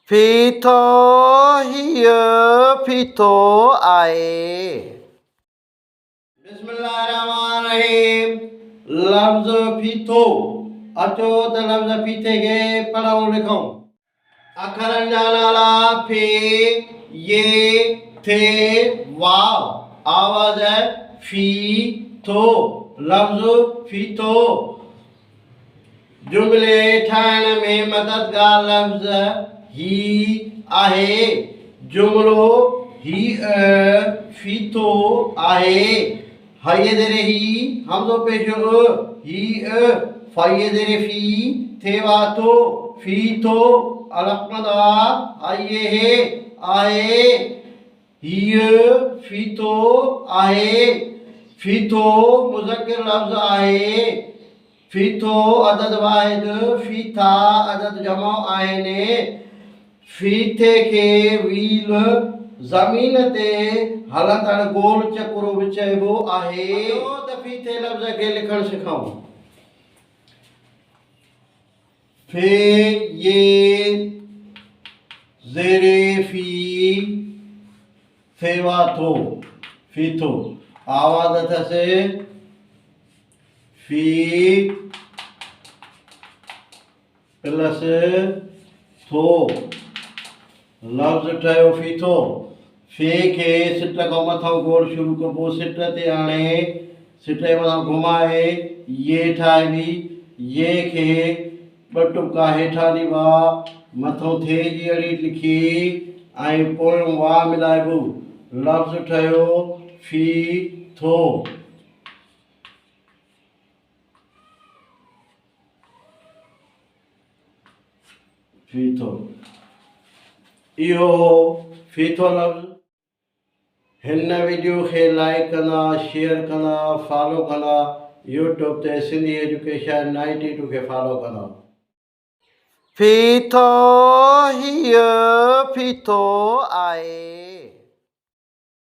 फीथो हीअ फीथो आहे। बिस्मिल्लाहिर्रहमानिर्रहीम। लफ्ज़ फीथो। अचो त लफ्ज़ फीथे खे पढ़ूं लिखूं। अखरनि जा नाला फे ये थे वाव। आवाज़ है फी थो। लफ्ज़ फीथो जुमले ठाहिण में मददगार लफ्ज़ ही आहे। जुमलो ही फीथो आहे। हये ज़ेरे ही हमज़ो पेशो ही फ़ये ज़ेरे फी थेवा थो फीथो अलफ़मदा हये हे आहे। हीअ फीथो आहे। फीथो मुज़क्किर लफ्ज़ आहे। फीथो अदद वाहिद फीथा अदद जमा आहिनि। फीथे खे व्हील ज़मीन ते हलंदड़ गोल चक्रो बि चइबो आहे। त फीथे लफ़्ज़ खे लिखणु सिखूं। फे ये ज़ेरे फी फेवा थो फीथो। आवाज़ अथसि फी प्लस थो। लफ्ज़ ठहियो फीथो। फे खे सिट खां मथां गोल शुरू कबो। सिट ते आणे सिट जे मथां घुमाए ये ठाहिबी। ये खे ॿ टुका हेठां ॾिबा मथां थे जी अड़ी लिखी ऐं पोयों वाह मिलाइबो। लफ्ज़ ठहियो फी थो। फीथो इहो फीथो लफ्ज़। हिन वीडियो खे लाइक कंदा शेयर कंदा फॉलो कंदा। यूट्यूब ते सिंधी एजुकेशन 92 खे फॉलो कंदा। फीथो हीअ फीथो आहे।